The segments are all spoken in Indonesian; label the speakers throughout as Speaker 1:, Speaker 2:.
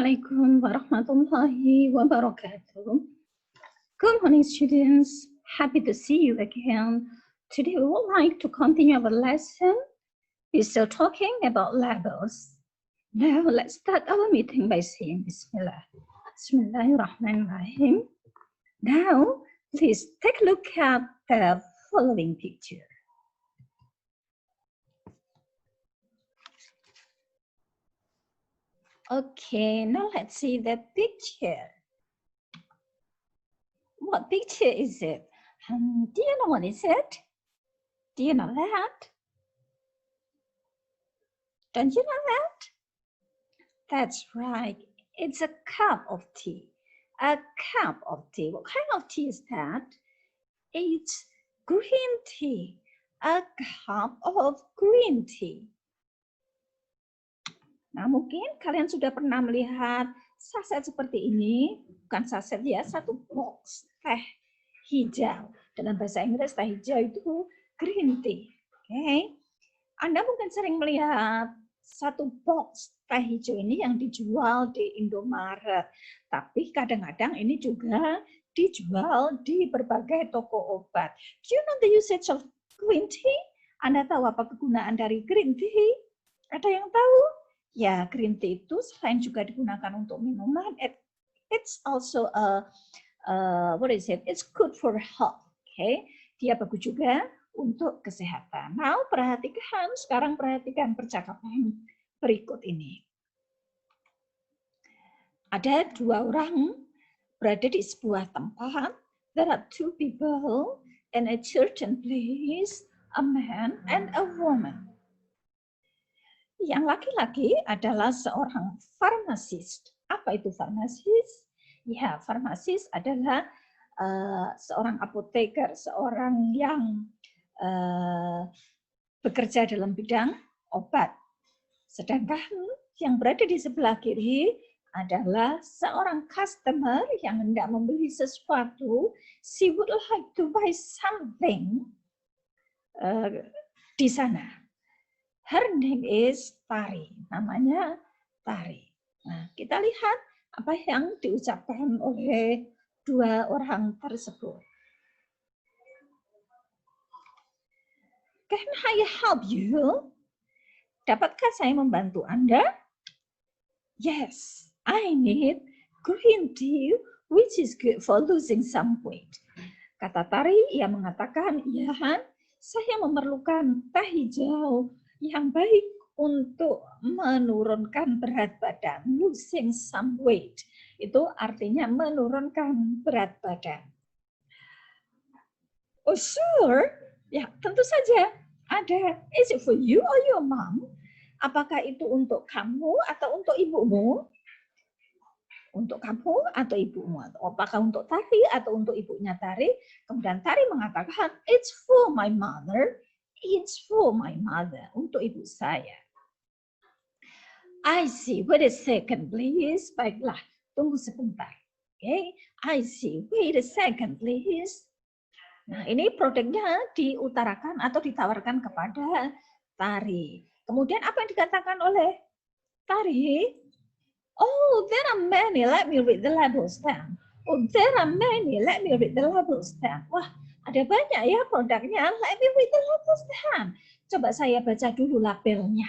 Speaker 1: Assalamualaikum warahmatullahi wabarakatuh. Good morning, students. Happy to see you again. Today we would like to continue our lesson. We're still talking about labels. Now let's start our meeting by saying Bismillah. Bismillahirrahmanirrahim. Now please take a look at the following picture. Okay, now let's see the picture. What picture is it? Do you know what is it? Do you know that? Don't you know that? That's right. It's a cup of tea. A cup of tea. What kind of tea is that? It's green tea. A cup of green tea. Nah, mungkin kalian sudah pernah melihat saset seperti ini. Bukan saset ya, satu box teh hijau. Dalam bahasa Inggris teh hijau itu green tea. Oke. Anda mungkin sering melihat satu box teh hijau ini yang dijual di Indomaret. Tapi kadang-kadang ini juga dijual di berbagai toko obat. Do you know the usage of green tea? Anda tahu apa kegunaan dari green tea? Ada yang tahu? Ya, green tea itu selain juga digunakan untuk minuman, it's also it's good for health. Okay? Dia bagus juga untuk kesehatan. Now, sekarang perhatikan percakapan berikut ini. Ada dua orang berada di sebuah tempat. There are two people in a certain place, a man and a woman. Yang laki-laki adalah seorang farmasis. Apa itu farmasis? Ya, farmasis adalah seorang apoteker, seorang yang bekerja dalam bidang obat. Sedangkan yang berada di sebelah kiri adalah seorang customer yang hendak membeli sesuatu. She would like to buy something di sana. Her name is Tari. Namanya Tari. Nah, kita lihat apa yang diucapkan oleh dua orang tersebut. Can I help you? Dapatkah saya membantu Anda? Yes, I need green tea, which is good for losing some weight. Kata Tari, ia mengatakan, ya, saya memerlukan teh hijau yang baik untuk menurunkan berat badan, losing some weight. Itu artinya menurunkan berat badan. Oh sure, ya tentu saja ada. Is it for you or your mom? Apakah itu untuk kamu atau untuk ibumu? Untuk kamu atau ibumu? Apakah untuk Tari atau untuk ibunya Tari? Kemudian Tari mengatakan, it's for my mother. It's for my mother, untuk ibu saya. I see. Wait a second, please. Baiklah, tunggu sebentar. Okay. I see. Wait a second, please. Nah, ini produknya diutarakan atau ditawarkan kepada Tari. Kemudian apa yang dikatakan oleh Tari? Oh, there are many. Let me read the labels then. Oh, there are many. Let me read the labels then. Wah, ada banyak ya produknya. Let me read the labels then. Coba saya baca dulu labelnya.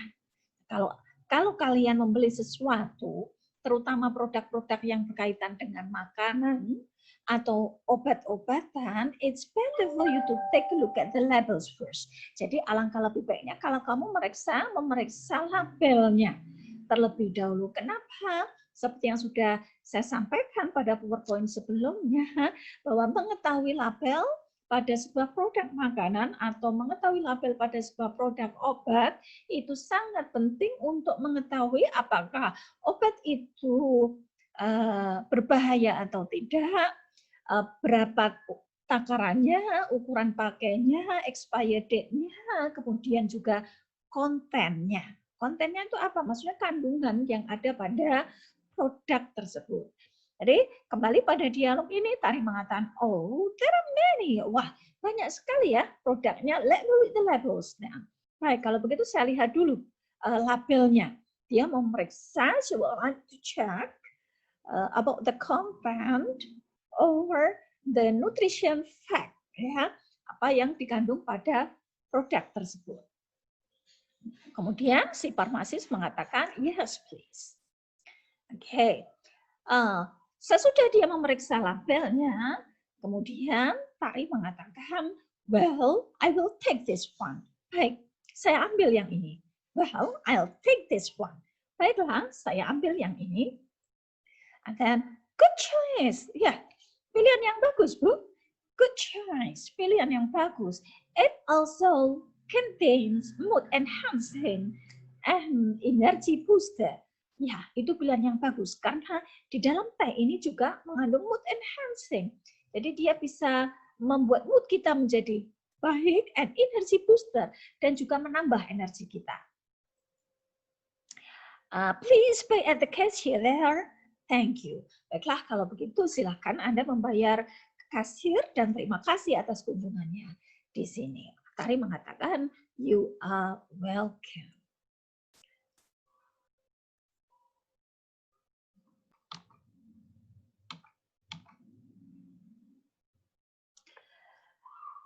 Speaker 1: Kalau kalian membeli sesuatu, terutama produk-produk yang berkaitan dengan makanan atau obat-obatan, it's better for you to take a look at the labels first. Jadi alangkah lebih baiknya kalau kamu memeriksa labelnya terlebih dahulu. Kenapa? Seperti yang sudah saya sampaikan pada PowerPoint sebelumnya, bahwa mengetahui label pada sebuah produk makanan atau mengetahui label pada sebuah produk obat itu sangat penting untuk mengetahui apakah obat itu berbahaya atau tidak, berapa takarannya, ukuran pakainya, expired date-nya, kemudian juga kontennya. Kontennya itu apa? Maksudnya kandungan yang ada pada produk tersebut. Jadi kembali pada dialog ini, Tari mengatakan, oh, there are many. Wah, banyak sekali ya produknya. Let me read the labels now. Baik, kalau begitu saya lihat dulu labelnya. Dia memeriksa, she would like to check about the compound or the nutrition fact, ya, apa yang dikandung pada produk tersebut. Kemudian si farmasis mengatakan, yes please. Oke, sesudah dia memeriksa labelnya, kemudian Tari mengatakan, well, I will take this one. Baik, saya ambil yang ini. Well, I'll take this one. Baiklah, saya ambil yang ini. And then, good choice. Ya, pilihan yang bagus, Bu. Good choice, pilihan yang bagus. It also contains mood enhancing and energy booster. Ya, itu pilihan yang bagus. Karena di dalam teh ini juga mengandung mood enhancing. Jadi dia bisa membuat mood kita menjadi baik and energy booster. Dan juga menambah energi kita. Please pay at the cashier there. Thank you. Baiklah, kalau begitu silakan Anda membayar ke kasir dan terima kasih atas kunjungannya di sini. Tari mengatakan, you are welcome.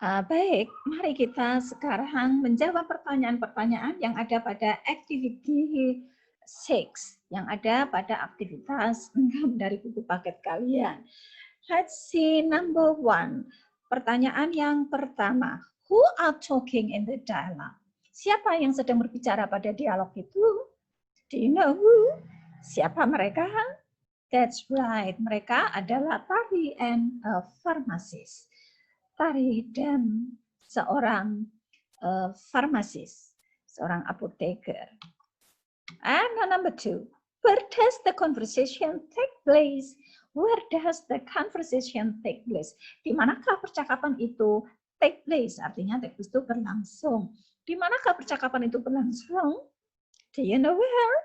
Speaker 1: Baik, mari kita sekarang menjawab pertanyaan-pertanyaan yang ada pada activity 6, yang ada pada aktivitas 6 dari buku paket kalian. Let's see number 1. Pertanyaan yang pertama. Who are talking in the dialogue? Siapa yang sedang berbicara pada dialog itu? Do you know who? Siapa mereka? That's right. Mereka adalah Tari and a pharmacist. Tari dan seorang farmasis, seorang apoteker. And number 2, where does the conversation take place? Where does the conversation take place? Di manakah percakapan itu take place? Artinya take place itu berlangsung. Di manakah percakapan itu berlangsung? Do you know where?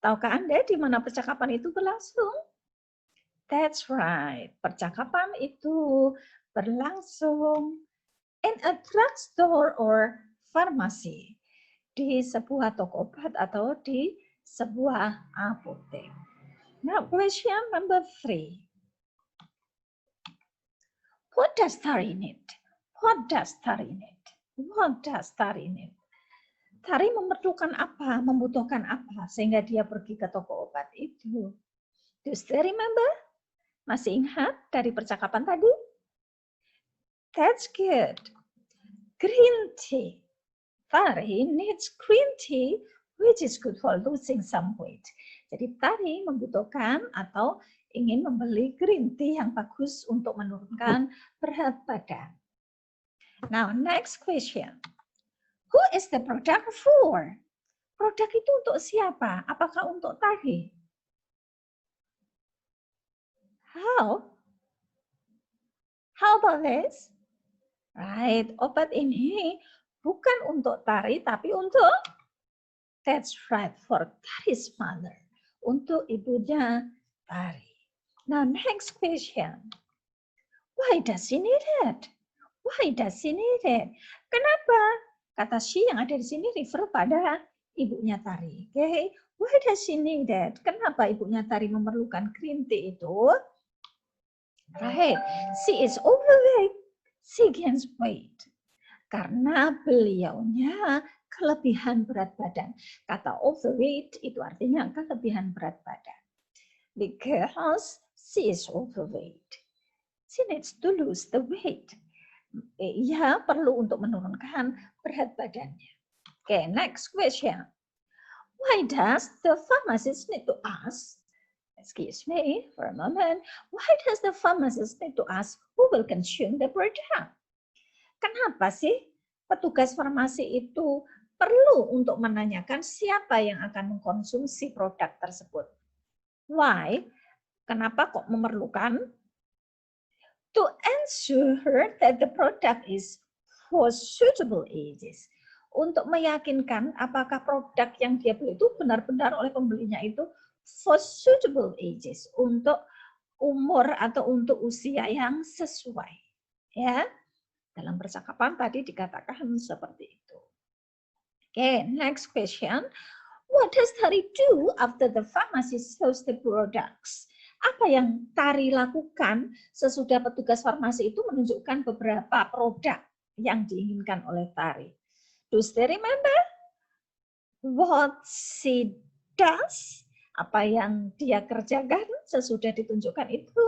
Speaker 1: Tahukah Anda di mana percakapan itu berlangsung? That's right. Percakapan itu berlangsung in a drugstore or pharmacy. Di sebuah toko obat atau di sebuah apotek. Now, question number 3. What does Tari need? What does Tari need? What does Tari need? Tari memerlukan apa? Membutuhkan apa? Sehingga dia pergi ke toko obat itu. Do you still remember? Masih ingat dari percakapan tadi? That's good. Green tea. Tari needs green tea, which is good for losing some weight. Jadi Tari membutuhkan atau ingin membeli green tea yang bagus untuk menurunkan berat badan. Now, next question. Who is the product for? Produk itu untuk siapa? Apakah untuk Tari? How? How about this? Right, obat ini bukan untuk Tari, tapi untuk, that's right, for Tari's mother. Untuk ibunya Tari. Now, next question. Why does she need it? Why does she need it? Kenapa? Kata she yang ada di sini refer pada ibunya Tari. Okay? Why does she need it? Kenapa ibunya Tari memerlukan green tea itu? Right, she is overweight. She gains weight. Karena beliaunya kelebihan berat badan. Kata overweight itu artinya kelebihan berat badan. Because she is overweight. She needs to lose the weight. Ia perlu untuk menurunkan berat badannya. Okay, next question. Why does the pharmacist need to ask? Excuse me for a moment. Why does the pharmacist need to ask who will consume the product? Kenapa sih petugas farmasi itu perlu untuk menanyakan siapa yang akan mengkonsumsi produk tersebut? Why? Kenapa kok memerlukan? To ensure that the product is for suitable ages. Untuk meyakinkan apakah produk yang dia beli itu benar-benar oleh pembelinya itu for suitable ages, untuk umur atau untuk usia yang sesuai. Ya, dalam percakapan tadi dikatakan seperti itu. Okay, next question. What does Tari do after the pharmacy sells the products? Apa yang Tari lakukan sesudah petugas farmasi itu menunjukkan beberapa produk yang diinginkan oleh Tari. Do you remember what she does? Apa yang dia kerjakan sesudah ditunjukkan itu?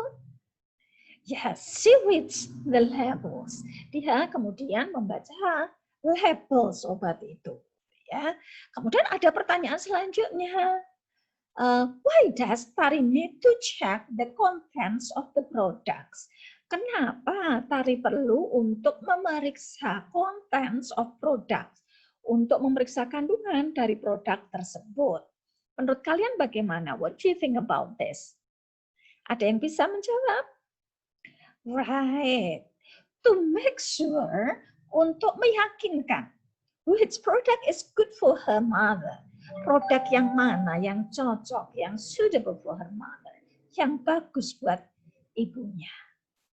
Speaker 1: Yes, she reads the labels. Dia kemudian membaca labels obat itu. Ya. Kemudian ada pertanyaan selanjutnya. Why does Tari need to check the contents of the products? Kenapa Tari perlu untuk memeriksa contents of products? Untuk memeriksa kandungan dari produk tersebut. Menurut kalian bagaimana? What do you think about this? Ada yang bisa menjawab? Right. To make sure, untuk meyakinkan which product is good for her mother. Produk yang mana yang cocok, yang suitable for her mother, yang bagus buat ibunya.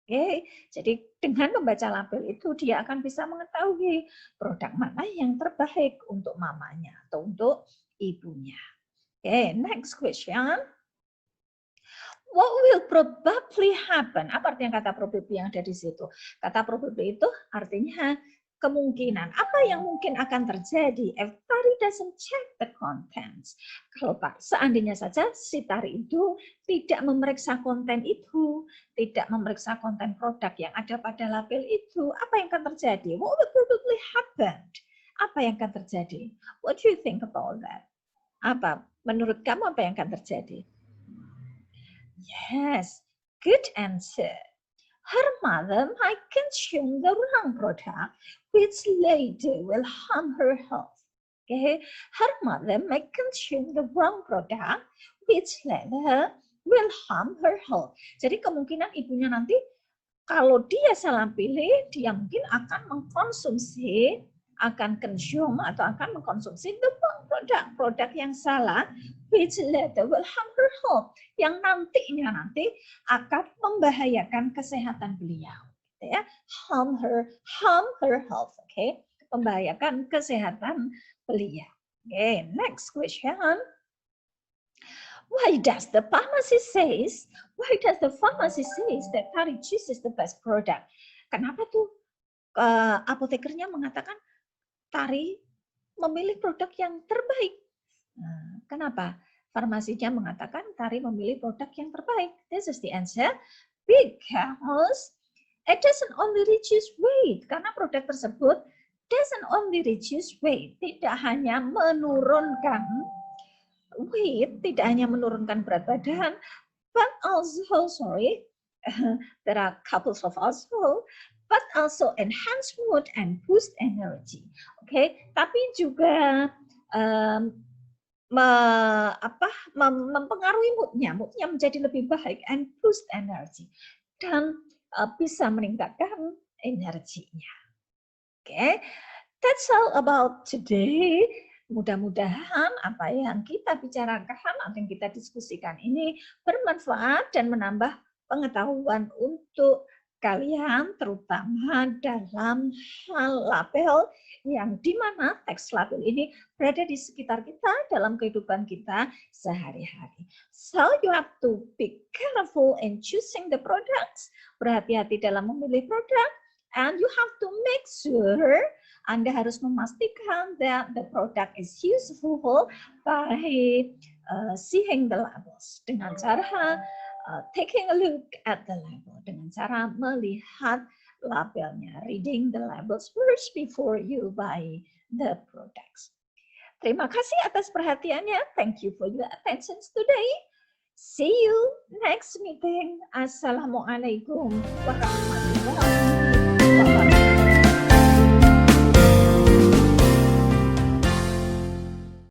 Speaker 1: Oke, jadi dengan membaca label itu dia akan bisa mengetahui produk mana yang terbaik untuk mamanya atau untuk ibunya. Oke, next question. What will probably happen? Apa artinya kata probably yang ada di situ? Kata probably itu artinya kemungkinan. Apa yang mungkin akan terjadi if Tari doesn't check the contents? Kalau seandainya saja si Tari itu tidak memeriksa konten itu, tidak memeriksa konten produk yang ada pada label itu, apa yang akan terjadi? What will probably happen? Apa yang akan terjadi? What do you think about that? Apa? Menurut kamu apa yang akan terjadi? Yes, good answer. Her mother might consume the wrong product, which later will harm her health. Okay, her mother might consume the wrong product, which later will harm her health. Jadi kemungkinan ibunya nanti kalau dia salah pilih, dia mungkin akan mengkonsumsi, akan consume atau akan mengkonsumsi the wrong produk yang salah, which later will harm her health, yang nantinya akan membahayakan kesehatan beliau, ya, harm her health, okay, membahayakan kesehatan beliau. Okay, next question. Why does the pharmacy says that Tari chooses the best product? Kenapa tuh apotekernya mengatakan Tari memilih produk yang terbaik? Kenapa? Farmasinya mengatakan Tari memilih produk yang terbaik. This is the answer. Because it doesn't only reduce weight. Karena produk tersebut doesn't only reduce weight. Tidak hanya menurunkan weight, tidak hanya menurunkan berat badan, but also, there are couples of also, but also enhance mood and boost energy. Okay, tapi juga mempengaruhi moodnya menjadi lebih baik and boost energy, dan bisa meningkatkan energinya. Okay, that's all about today. Mudah-mudahan apa yang kita bicarakan, apa yang kita diskusikan ini bermanfaat dan menambah pengetahuan untuk kalian, terutama dalam hal label yang dimana teks label ini berada di sekitar kita dalam kehidupan kita sehari-hari. So you have to be careful in choosing the products. Berhati-hati dalam memilih produk, and you have to make sure Anda harus memastikan that the product is useful by seeing the labels, dengan cara taking a look at the label, dengan cara melihat labelnya, reading the labels first before you buy the products. Terima kasih atas perhatiannya. Thank you for your attention today. See you next meeting. Assalamualaikum warahmatullahi wabarakatuh.